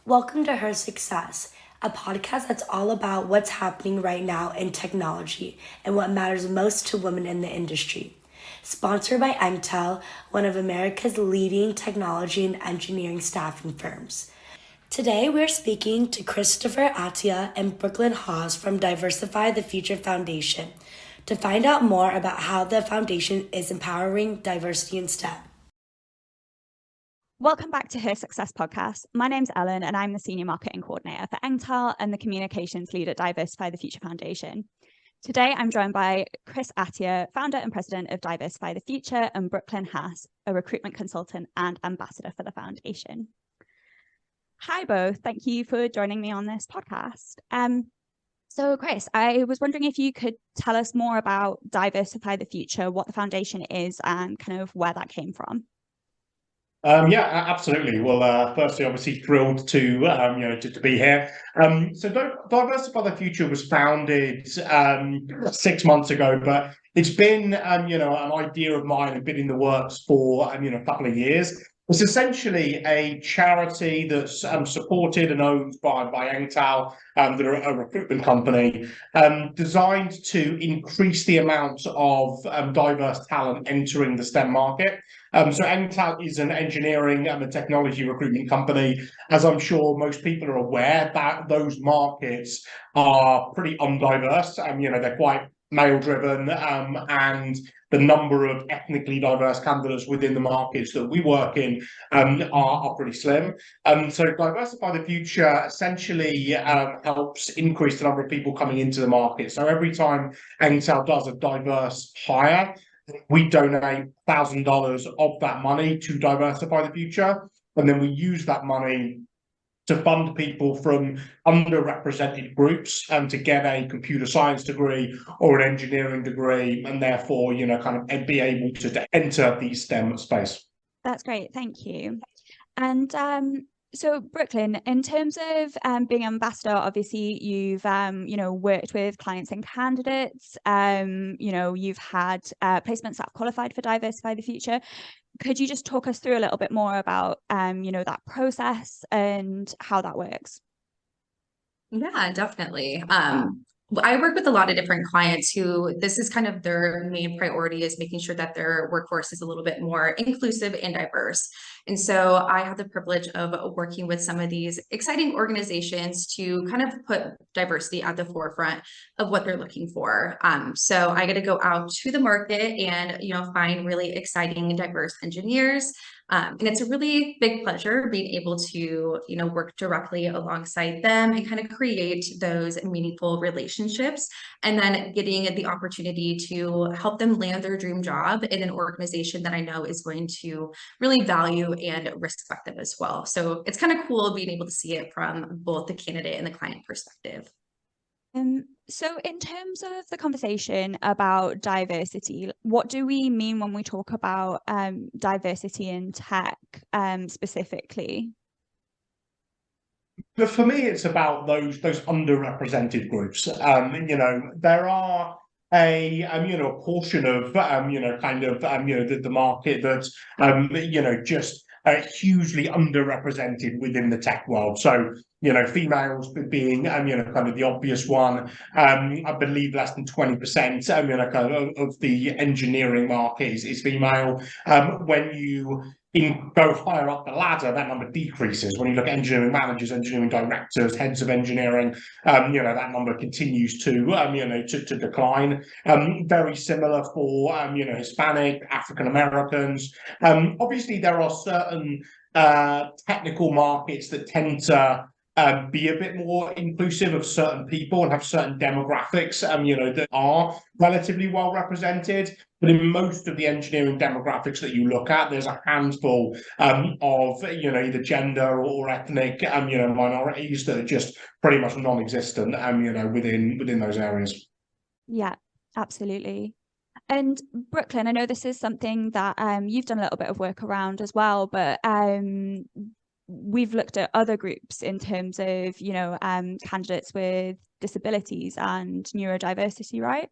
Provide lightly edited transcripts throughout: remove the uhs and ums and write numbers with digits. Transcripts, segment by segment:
Welcome to HerSuccess, a podcast that's all about what's happening right now in technology and what matters most to women in the industry. Sponsored by Engtal, one of America's leading technology and engineering staffing firms. Today we're speaking to Christopher Atiyah and Brooklyn Haas from Diversify the Future Foundation to find out more about how the foundation is empowering diversity in STEM. Welcome back to HerSuccess podcast. My name's Ellen and I'm the Senior Marketing Coordinator for Engtal and the Communications Lead at Diversify the Future Foundation. Today I'm joined by Chris Atiyah, Founder and President of Diversify the Future, and Brooklyn Haas, a recruitment consultant and ambassador for the foundation. Hi both, thank you for joining me on this podcast. So Chris, I was wondering if you could tell us more about Diversify the Future, what the foundation is and kind of where that came from. Yeah, absolutely. Well, firstly, obviously thrilled to be here. So Diversify the Future was founded 6 months ago, but it's been an idea of mine and been in the works for a couple of years. It's essentially a charity that's supported and owned by Engtal, that are a recruitment company, designed to increase the amount of diverse talent entering the STEM market. So Engtal is an engineering and a technology recruitment company. As I'm sure most people are aware, that those markets are pretty undiverse. They're quite male-driven, and the number of ethnically diverse candidates within the markets that we work in are pretty slim. So Diversify the Future essentially helps increase the number of people coming into the market. So every time Engtal does a diverse hire, we donate $1,000 of that money to Diversify the Future, and then we use that money to fund people from underrepresented groups to get a computer science degree or an engineering degree, and therefore, kind of be able to enter the STEM space. That's great, thank you. And so Brooklyn, in terms of being ambassador, obviously you've worked with clients and candidates. You've had placements that have qualified for Diversify the Future. Could you just talk us through a little bit more about that process and how that works? Yeah, definitely. I work with a lot of different clients who this is kind of their main priority, is making sure that their workforce is a little bit more inclusive and diverse. And so I have the privilege of working with some of these exciting organizations to kind of put diversity at the forefront of what they're looking for. So I get to go out to the market and, find really exciting and diverse engineers. And it's a really big pleasure being able to, work directly alongside them and kind of create those meaningful relationships, and then getting the opportunity to help them land their dream job in an organization that I know is going to really value and respect them as well. So it's kind of cool being able to see it from both the candidate and the client perspective. So in terms of the conversation about diversity, what do we mean when we talk about diversity in tech specifically? But for me, it's about those underrepresented groups. There are a portion of the market that just hugely underrepresented within the tech world. So females being kind of the obvious one. I believe less than 20% of the engineering market is female. When you go higher up the ladder, that number decreases. When you look at engineering managers, engineering directors, heads of engineering, that number continues to decline. Very similar for Hispanic, African Americans. Obviously, there are certain technical markets that tend to be a bit more inclusive of certain people and have certain demographics, that are relatively well represented. But in most of the engineering demographics that you look at, there's a handful of either gender or ethnic minorities that are just pretty much non-existent within those areas. Yeah, absolutely. And Brooklyn, I know this is something that you've done a little bit of work around as well, but we've looked at other groups in terms of candidates with disabilities and neurodiversity, right?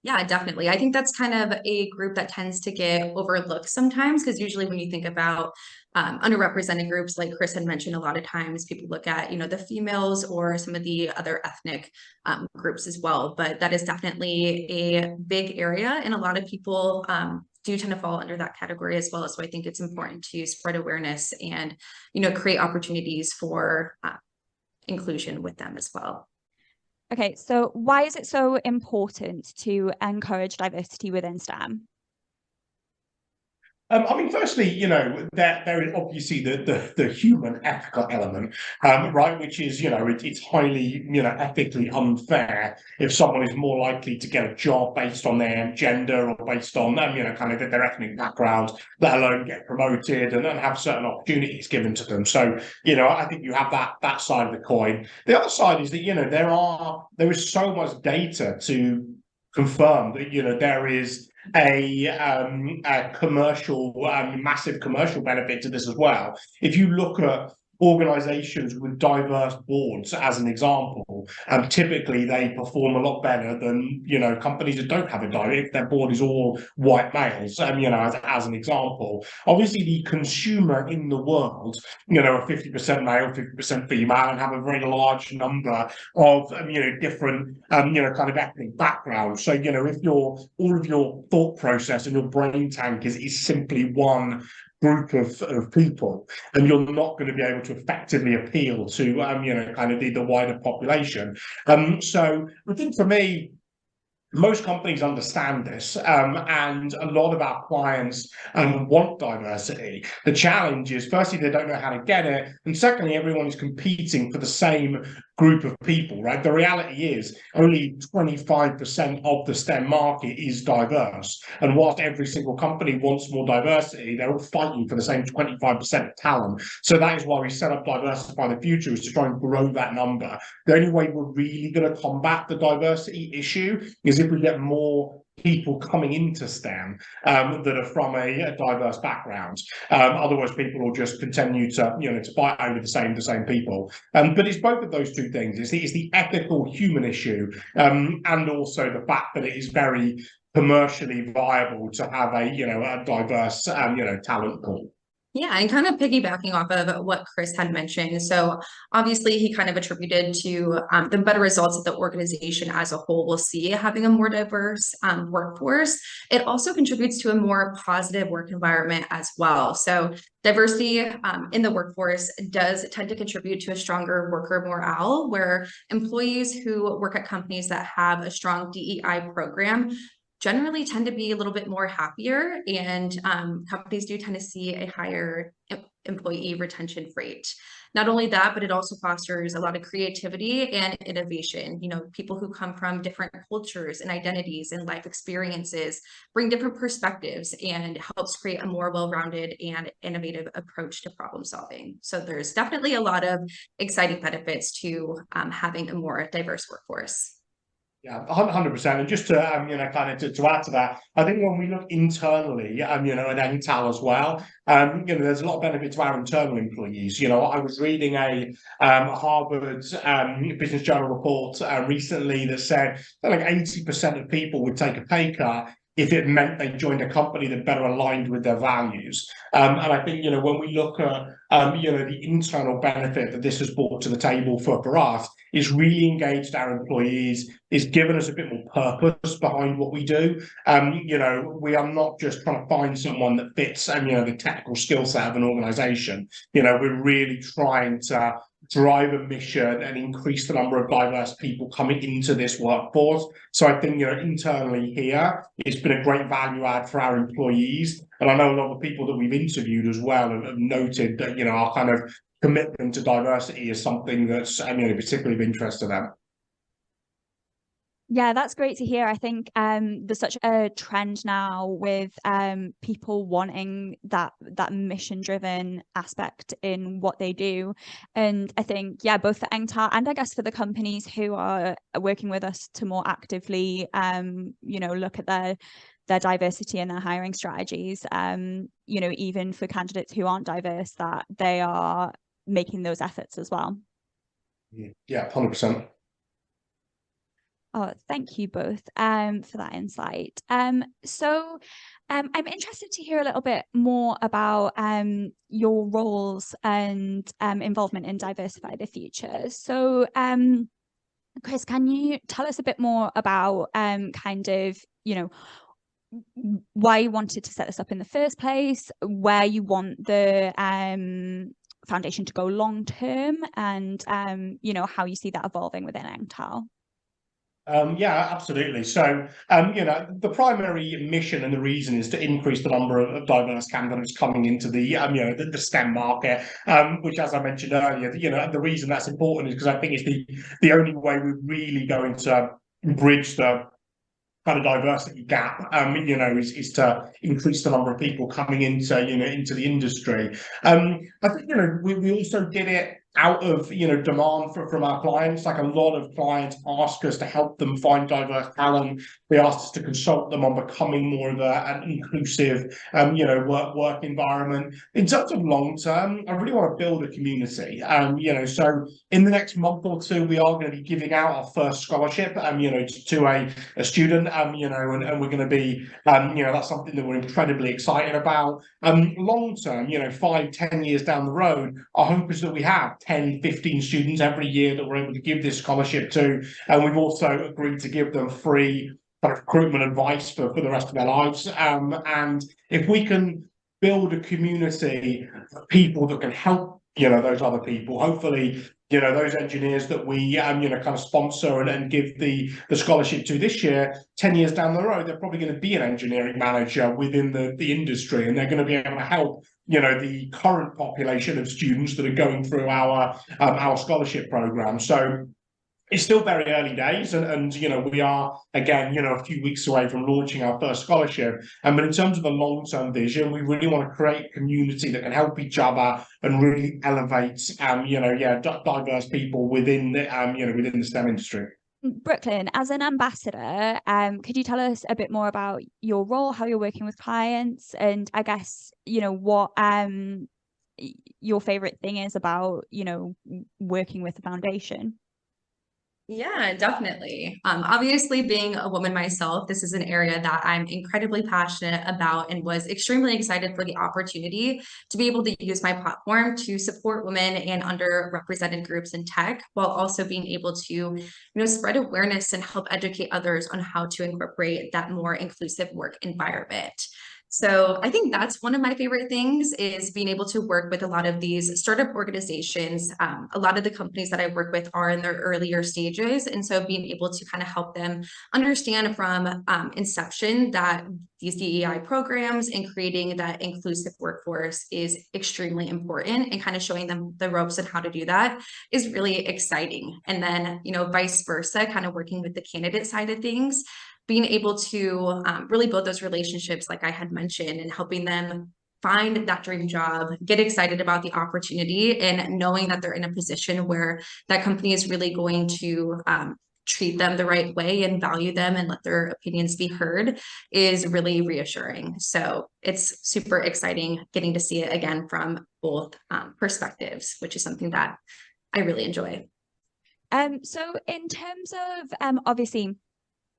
Yeah, definitely. I think that's kind of a group that tends to get overlooked sometimes, because usually when you think about underrepresented groups, like Chris had mentioned, a lot of times people look at, the females or some of the other ethnic groups as well. But that is definitely a big area, and a lot of people do tend to fall under that category as well. So I think it's important to spread awareness and, create opportunities for inclusion with them as well. Okay, so why is it so important to encourage diversity within STEM? I mean, firstly, there is obviously the human ethical element, right? Which is, it's highly, ethically unfair if someone is more likely to get a job based on their gender or based on, kind of their ethnic background, let alone get promoted and have certain opportunities given to them. So, I think you have that side of the coin. The other side is that, there is so much data to confirm that, there is a commercial, massive commercial benefit to this as well. If you look at organizations with diverse boards, as an example, typically they perform a lot better than, companies that don't have a if their board is all white males, as an example. Obviously, the consumer in the world, are 50% male, 50% female, and have a very large number of, different, kind of ethnic backgrounds. So, if all of your thought process and your brain tank is simply one group of people, and you're not going to be able to effectively appeal to kind of the wider population. So I think for me, most companies understand this, and a lot of our clients want diversity. The challenge is, firstly, they don't know how to get it, and secondly, everyone is competing for the same group of people, right? The reality is only 25% of the STEM market is diverse, and whilst every single company wants more diversity, they're all fighting for the same 25% of talent. So that is why we set up Diversify the Future, is to try and grow that number. The only way we're really going to combat the diversity issue is if we get more people coming into STEM that are from a diverse background. Otherwise, people will just continue to to fight over the same people. But it's both of those two things. It's the ethical human issue, and also the fact that it is very commercially viable to have a diverse talent pool. Yeah, and kind of piggybacking off of what Chris had mentioned. So obviously he kind of attributed to the better results that the organization as a whole will see having a more diverse workforce. It also contributes to a more positive work environment as well. So diversity in the workforce does tend to contribute to a stronger worker morale, where employees who work at companies that have a strong DEI program generally tend to be a little bit more happier, and companies do tend to see a higher employee retention rate. Not only that, but it also fosters a lot of creativity and innovation. People who come from different cultures and identities and life experiences bring different perspectives, and helps create a more well-rounded and innovative approach to problem solving. So there's definitely a lot of exciting benefits to having a more diverse workforce. Yeah, 100%. And just to kind of to add to that, I think when we look internally, at Engtal as well, there's a lot of benefit to our internal employees. I was reading a Harvard Business Journal report recently that said that like 80% of people would take a pay cut if it meant they joined a company that better aligned with their values. And I think, when we look at, the internal benefit that this has brought to the table for us, is really engaged our employees, is given us a bit more purpose behind what we do. We are not just trying to find someone that fits, the technical skill set of an organization. We're really trying to drive a mission and increase the number of diverse people coming into this workforce. So I think, internally here, it's been a great value add for our employees. And I know a lot of the people that we've interviewed as well have noted that, our kind of commitment to diversity is something that's, particularly of interest to them. Yeah, that's great to hear. I think there's such a trend now with people wanting that mission-driven aspect in what they do. And I think, both for Engtal and I guess for the companies who are working with us to more actively, look at their diversity and their hiring strategies, even for candidates who aren't diverse, that they are making those efforts as well. Yeah, 100%. Oh, thank you both for that insight. So I'm interested to hear a little bit more about your roles and involvement in Diversify the Future. So Chris, can you tell us a bit more about kind of, why you wanted to set this up in the first place, where you want the foundation to go long term, and how you see that evolving within Engtal? Yeah, absolutely. So, the primary mission and the reason is to increase the number of diverse candidates coming into the STEM market, which, as I mentioned earlier, the reason that's important is because I think it's the only way we're really going to bridge the kind of diversity gap, is to increase the number of people coming into the industry. I think, we also did it out of, demand from our clients. Like, a lot of clients ask us to help them find diverse talent. They asked us to consult them on becoming more of an inclusive, work environment. In terms of long term, I really want to build a community. So in the next month or two, we are going to be giving out our first scholarship, to a student, and we're going to be, that's something that we're incredibly excited about. Long term, 5-10 years down the road, our hope is that we have 10, 15 students every year that we're able to give this scholarship to, and we've also agreed to give them free kind of recruitment advice for the rest of their lives. And if we can build a community of people that can help, those other people, hopefully, those engineers that we, kind of sponsor and give the scholarship to this year, 10 years down the road, they're probably going to be an engineering manager within the industry, and they're going to be able to help, the current population of students that are going through our scholarship program. So it's still very early days, and we are, again, a few weeks away from launching our first scholarship. But in terms of the long-term vision, we really want to create a community that can help each other and really elevate, diverse people within the STEM industry. Brooklyn, as an ambassador, could you tell us a bit more about your role, how you're working with clients, and I guess, what your favorite thing is about, working with the foundation? Yeah, definitely. Obviously, being a woman myself, this is an area that I'm incredibly passionate about and was extremely excited for the opportunity to be able to use my platform to support women and underrepresented groups in tech, while also being able to, spread awareness and help educate others on how to incorporate that more inclusive work environment. So I think that's one of my favorite things, is being able to work with a lot of these startup organizations. A lot of the companies that I work with are in their earlier stages. And so being able to kind of help them understand from inception that these DEI programs and creating that inclusive workforce is extremely important, and kind of showing them the ropes and how to do that is really exciting. And then, vice versa, kind of working with the candidate side of things, being able to really build those relationships, like I had mentioned, and helping them find that dream job, get excited about the opportunity, and knowing that they're in a position where that company is really going to treat them the right way and value them and let their opinions be heard is really reassuring. So it's super exciting getting to see it again from both perspectives, which is something that I really enjoy. So in terms of obviously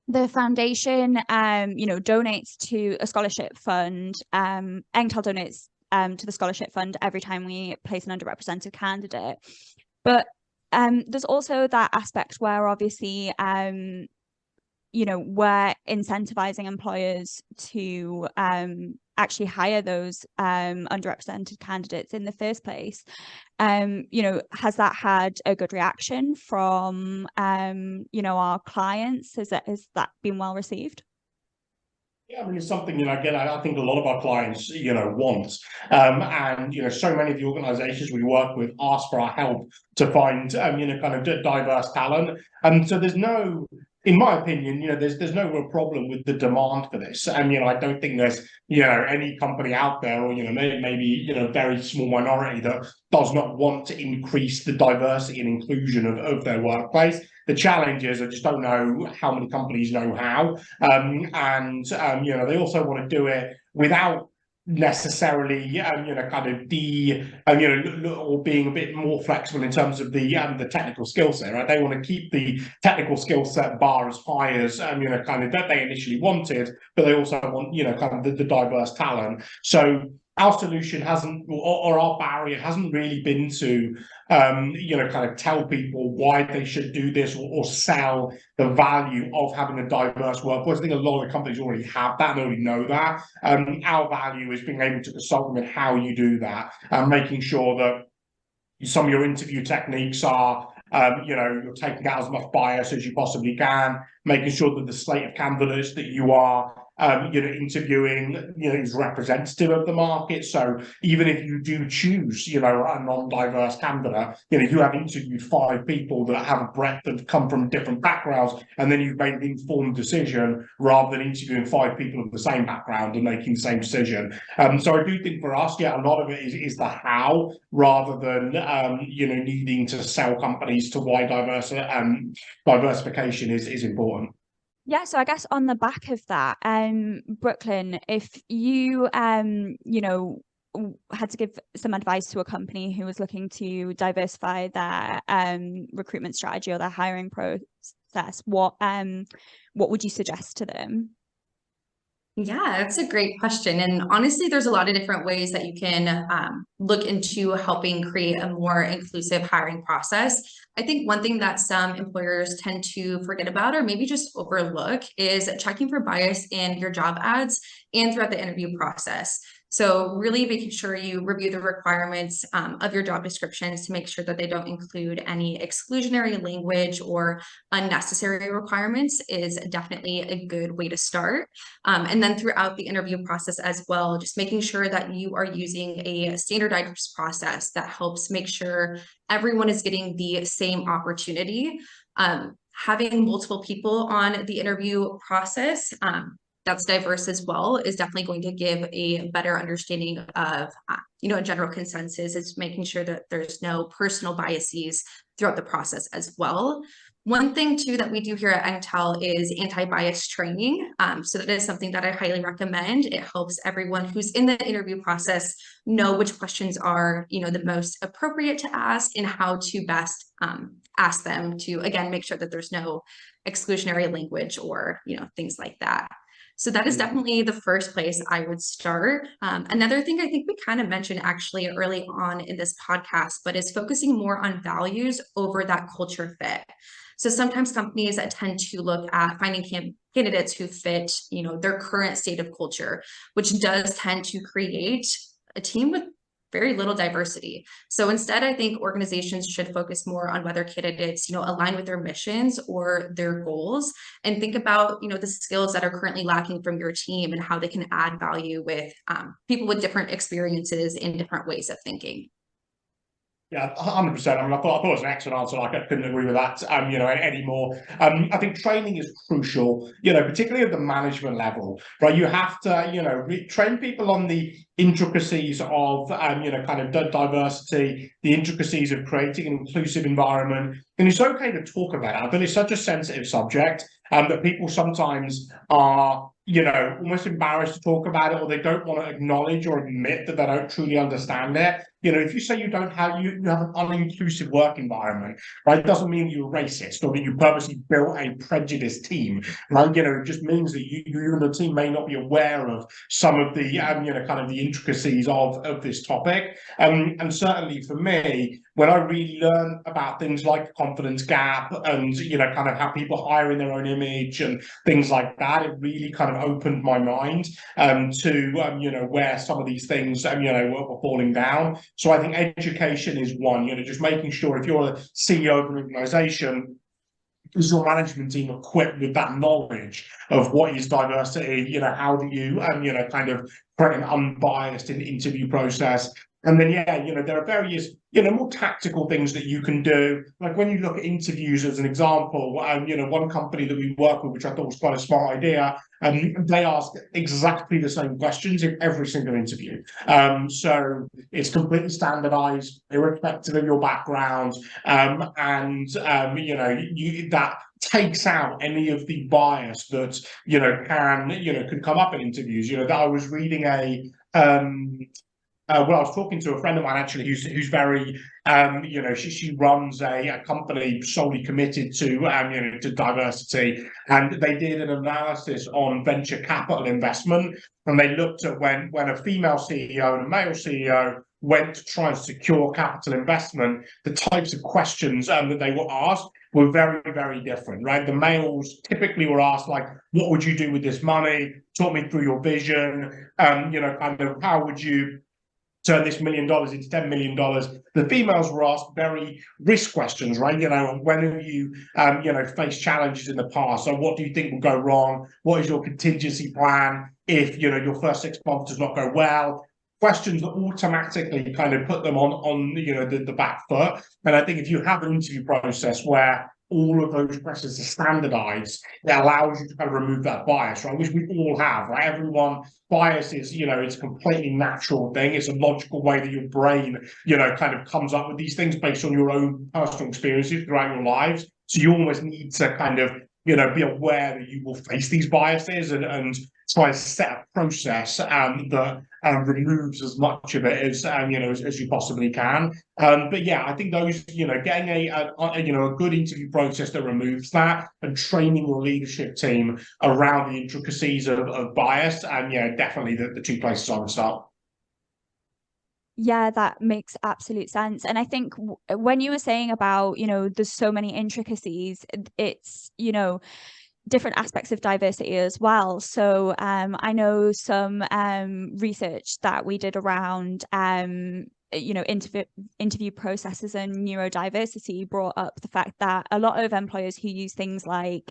the foundation, donates to a scholarship fund. Engtal donates to the scholarship fund every time we place an underrepresented candidate. But there's also that aspect where obviously, we're incentivizing employers to actually hire those underrepresented candidates in the first place. Has that had a good reaction from our clients? Has that been well received? Yeah, I mean, it's something, again, I think a lot of our clients, want. And, so many of the organizations we work with ask for our help to find, kind of diverse talent. And so there's no, in my opinion, there's no real problem with the demand for this. And, I don't think there's, any company out there, or, maybe, very small minority that does not want to increase the diversity and inclusion of their workplace. The challenge is, I just don't know how many companies know how. They also want to do it without necessarily kind of or being a bit more flexible in terms of the technical skill set, right? They want to keep the technical skill set bar as high as kind of that they initially wanted, but they also want kind of the diverse talent. So our solution hasn't, or our barrier hasn't really been to kind of tell people why they should do this, or sell the value of having a diverse workforce. I think a lot of companies already have that and already know that. Our value is being able to consult them in how you do that, and making sure that some of your interview techniques are you're taking out as much bias as you possibly can, making sure that the slate of candidates that you are interviewing is representative of the market. So even if you do choose a non-diverse candidate, you have interviewed 5 people that have a breadth that come from different backgrounds, and then you've made an informed decision rather than interviewing 5 people of the same background and making the same decision. So I do think for us, a lot of it is the how, rather than needing to sell companies to why diversification is important. Yeah, so I guess on the back of that, Brooklyn, if you had to give some advice to a company who was looking to diversify their recruitment strategy or their hiring process, what would you suggest to them? Yeah, that's a great question. And honestly, there's a lot of different ways that you can look into helping create a more inclusive hiring process. I think one thing that some employers tend to forget about, or maybe just overlook, is checking for bias in your job ads and throughout the interview process. So really making sure you review the requirements of your job descriptions to make sure that they don't include any exclusionary language or unnecessary requirements is definitely a good way to start. And then throughout the interview process as well, just making sure that you are using a standardized process that helps make sure everyone is getting the same opportunity. Having multiple people on the interview process that's diverse as well is definitely going to give a better understanding of a general consensus. Is making sure that there's no personal biases throughout the process as well. One thing too that we do here at Engtal is anti-bias training. So that is something that I highly recommend. It helps everyone who's in the interview process know which questions are the most appropriate to ask, and how to best ask them to, again, make sure that there's no exclusionary language or things like that. So that is definitely the first place I would start. Another thing I think we kind of mentioned actually early on in this podcast, but is focusing more on values over that culture fit. So sometimes companies tend to look at finding candidates who fit, their current state of culture, which does tend to create a team with very little diversity. So instead, I think organizations should focus more on whether candidates, align with their missions or their goals, and think about, the skills that are currently lacking from your team and how they can add value with people with different experiences and different ways of thinking. Yeah, 100%. I mean, I thought it was an excellent answer. Like, I couldn't agree with that, anymore. I think training is crucial, particularly at the management level, right? You have to, train people on the intricacies of, kind of diversity, the intricacies of creating an inclusive environment. And it's okay to talk about it, but it's such a sensitive subject that people sometimes are, almost embarrassed to talk about it, or they don't want to acknowledge or admit that they don't truly understand it. If you say you have an uninclusive work environment, right, it doesn't mean you're racist or that you purposely built a prejudiced team, right? It just means that you and the team may not be aware of some of the, kind of the intricacies of this topic. And certainly for me, when I really learn about things like the confidence gap and, kind of how people hire in their own image and things like that, it really kind of opened my mind to, where some of these things, were falling down. So I think education is one, just making sure if you're a CEO of an organization, is your management team equipped with that knowledge of what is diversity? How do you, kind of create an unbiased interview process? And then, there are various, more tactical things that you can do. Like when you look at interviews as an example, one company that we work with, which I thought was quite a smart idea, they ask exactly the same questions in every single interview. So it's completely standardized, irrespective of your background. That takes out any of the bias that, can come up in interviews. That I was reading a well, I was talking to a friend of mine actually who's very, she runs a company solely committed to, to diversity, and they did an analysis on venture capital investment, and they looked at when a female CEO and a male CEO went to try and secure capital investment, the types of questions that they were asked were very, very different, right? The males typically were asked, like, what would you do with this money? Talk me through your vision. Kind of how would you turn this $1 million into $10 million. The females were asked very risk questions, right? When have you, faced challenges in the past? So what do you think will go wrong? What is your contingency plan if, your first 6 months does not go well? Questions that automatically kind of put them on the back foot. And I think if you have an interview process where all of those questions are standardized, it allows you to kind of remove that bias, right? Which we all have, right? Everyone bias is, it's a completely natural thing. It's a logical way that your brain, kind of comes up with these things based on your own personal experiences throughout your lives. So you almost need to kind of, be aware that you will face these biases and try to set a process that removes as much of it as you possibly can. But yeah, I think those, getting a good interview process that removes that and training your leadership team around the intricacies of bias, and definitely the two places I would start. Yeah, that makes absolute sense. And I think when you were saying about, there's so many intricacies, it's, different aspects of diversity as well. So I know some research that we did around interview processes and neurodiversity brought up the fact that a lot of employers who use things like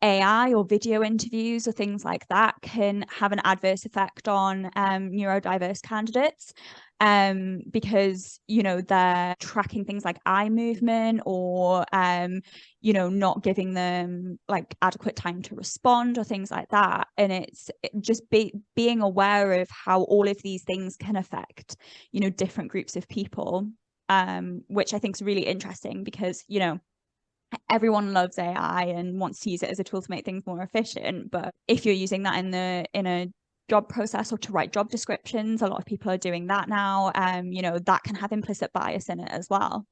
AI or video interviews or things like that can have an adverse effect on neurodiverse candidates because they're tracking things like eye movement or not giving them like adequate time to respond or things like that. And it's just being aware of how all of these things can affect different groups of people, which I think is really interesting because everyone loves AI and wants to use it as a tool to make things more efficient. But if you're using that in a job process or to write job descriptions, a lot of people are doing that now. That can have implicit bias in it as well.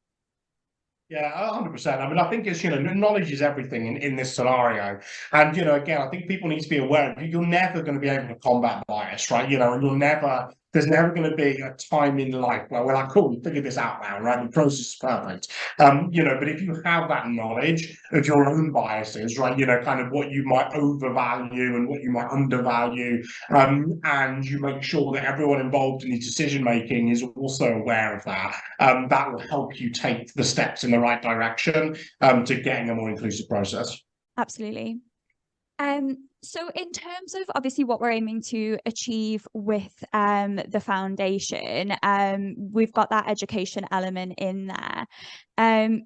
Yeah, 100%. I mean, I think it's, knowledge is everything in this scenario. And, again, I think people need to be aware you're never going to be able to combat bias, right? And there's never going to be a time in life where we're like, cool, we figured this out now, right? The process is perfect. But if you have that knowledge of your own biases, right, kind of what you might overvalue and what you might undervalue, and you make sure that everyone involved in the decision making is also aware of that, that will help you take the steps in the right direction to getting a more inclusive process. Absolutely. So in terms of obviously what we're aiming to achieve with the foundation, we've got that education element in there.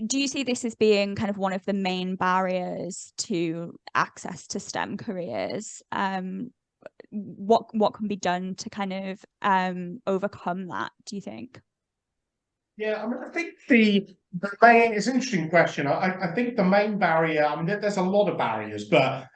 Do you see this as being kind of one of the main barriers to access to STEM careers? What can be done to kind of overcome that, do you think? Yeah, I mean, I think the main, it's an interesting question. I think the main barrier, I mean, there's a lot of barriers, but I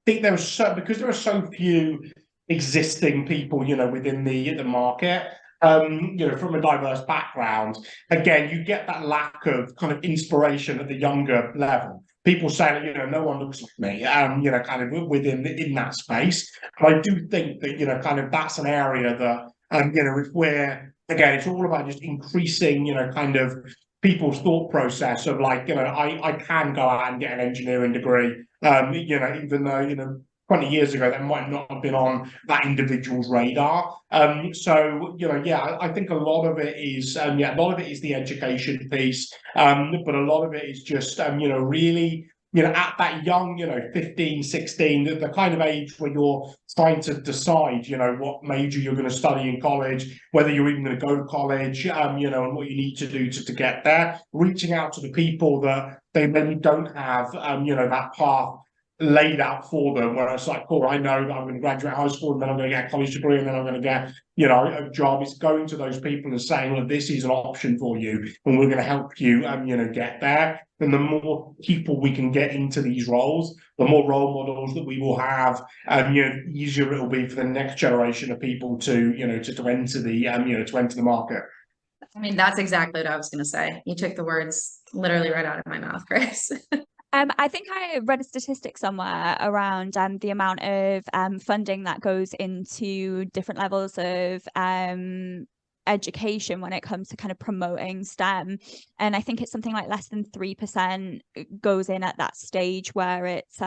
think because there are so few existing people, within the market, from a diverse background, again, you get that lack of kind of inspiration at the younger level. People say that, no one looks like me, kind of in that space. But I do think that, kind of that's an area that, if we're, again, it's all about just increasing, kind of people's thought process of like, I can go out and get an engineering degree, even though, 20 years ago, that might not have been on that individual's radar. So, I think a lot of it is, a lot of it is the education piece, but a lot of it is just, really, at that young, 15, 16, the kind of age where you're trying to decide, what major you're going to study in college, whether you're even going to go to college, and what you need to do to get there, reaching out to the people that they maybe don't have, that path laid out for them, where it's like, cool, I know that I'm going to graduate high school and then I'm going to get a college degree and then I'm going to get, a job. It's going to those people and saying, look, this is an option for you and we're going to help you, get there. And the more people we can get into these roles, the more role models that we will have, easier it will be for the next generation of people to, to enter the, to enter the market. I mean, that's exactly what I was going to say. You took the words literally right out of my mouth, Chris. I think I read a statistic somewhere around the amount of funding that goes into different levels of education when it comes to kind of promoting STEM. And I think it's something like less than 3% goes in at that stage where it's,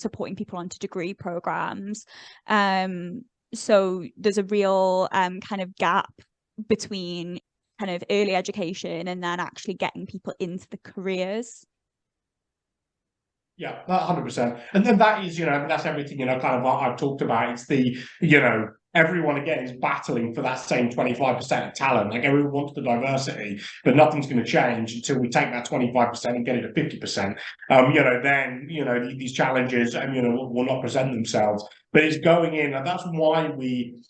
supporting people onto degree programs. So there's a real kind of gap between kind of early education and then actually getting people into the careers. Yeah, 100%. And then that is, that's everything, kind of what I've talked about. It's the, everyone again is battling for that same 25% of talent. Like everyone wants the diversity, but nothing's going to change until we take that 25% and get it to 50%. Then, these challenges, will not present themselves. But it's going in, and that's why we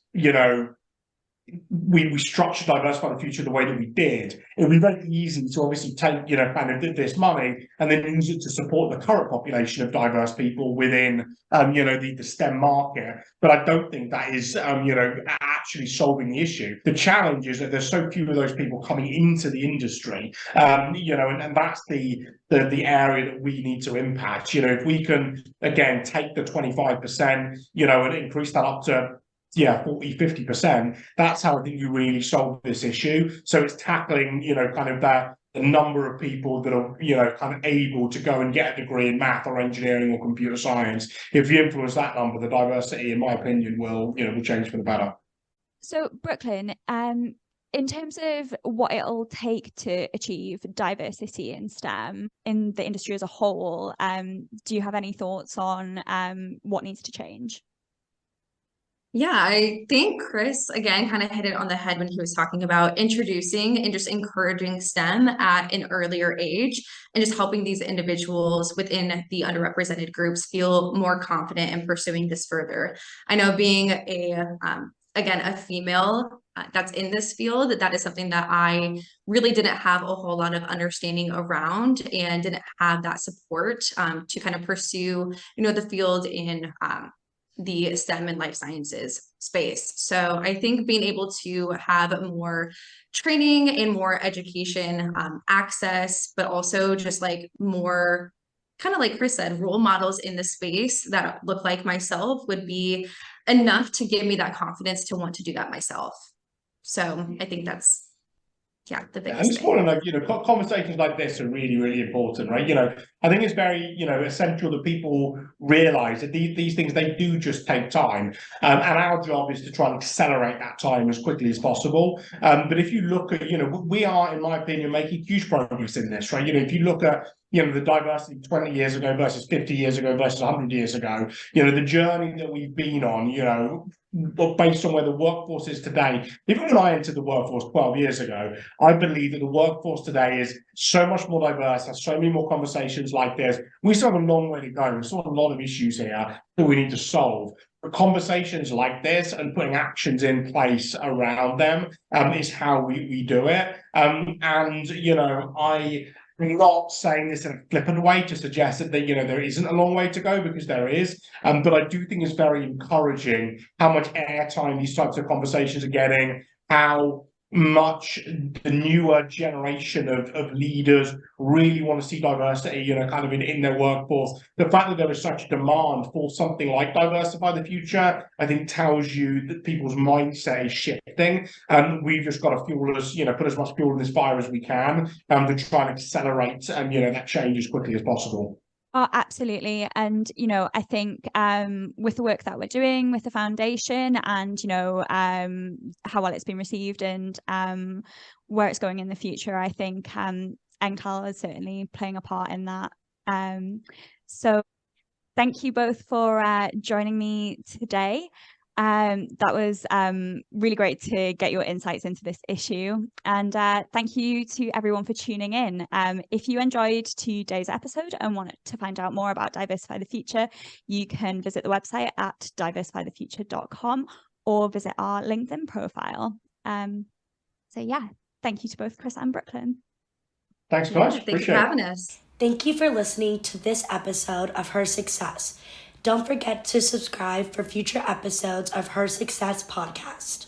structured Diversify the Future the way that we did. It would be very easy to obviously take, kind of this money and then use it to support the current population of diverse people within, the STEM market. But I don't think that is, actually solving the issue. The challenge is that there's so few of those people coming into the industry, and that's the area that we need to impact. If we can, again, take the 25%, and increase that up to 40, 50%. That's how I think you really solve this issue. So it's tackling, kind of the number of people that are, kind of able to go and get a degree in math or engineering or computer science. If you influence that number, the diversity, in my opinion, will change for the better. So Brooklyn, in terms of what it'll take to achieve diversity in STEM in the industry as a whole, do you have any thoughts on what needs to change? Yeah, I think Chris, again, kind of hit it on the head when he was talking about introducing and just encouraging STEM at an earlier age and just helping these individuals within the underrepresented groups feel more confident in pursuing this further. I know being a female that's in this field, that is something that I really didn't have a whole lot of understanding around and didn't have that support to kind of pursue, the field in the STEM and life sciences space. So I think being able to have more training and more education access, but also just like more, kind of like Chris said, role models in the space that look like myself would be enough to give me that confidence to want to do that myself. So I think that's the biggest and it's important, like, conversations like this are really, really important, right? I think it's very, essential that people realize that these things, they do just take time. And our job is to try and accelerate that time as quickly as possible. But if you look at, we are, in my opinion, making huge progress in this, right? If you look at, the diversity 20 years ago versus 50 years ago versus 100 years ago, the journey that we've been on, based on where the workforce is today. Even when I entered the workforce 12 years ago, I believe that the workforce today is so much more diverse, has so many more conversations like this. We still have a long way to go. We still have a lot of issues here that we need to solve. But conversations like this and putting actions in place around them is how we do it. I'm not saying this in a flippant way to suggest that there isn't a long way to go, because there is. But I do think it's very encouraging how much airtime these types of conversations are getting, how much the newer generation of leaders really want to see diversity, kind of in their workforce. The fact that there is such demand for something like Diversify the Future, I think tells you that people's mindset is shifting. And we've just got to put as much fuel in this fire as we can to try and accelerate that change as quickly as possible. Oh, absolutely. And, I think with the work that we're doing with the foundation and, how well it's been received and where it's going in the future, I think Engtal is certainly playing a part in that. So thank you both for joining me today. That was really great to get your insights into this issue. And thank you to everyone for tuning in. If you enjoyed today's episode and want to find out more about Diversify the Future, you can visit the website at diversifythefuture.com or visit our LinkedIn profile. So yeah, thank you to both Chris and Brooklyn. Thanks, guys. Thank you Appreciate for it. having us. Thank you for listening to this episode of HerSuccess. Don't forget to subscribe for future episodes of HerSuccess podcast.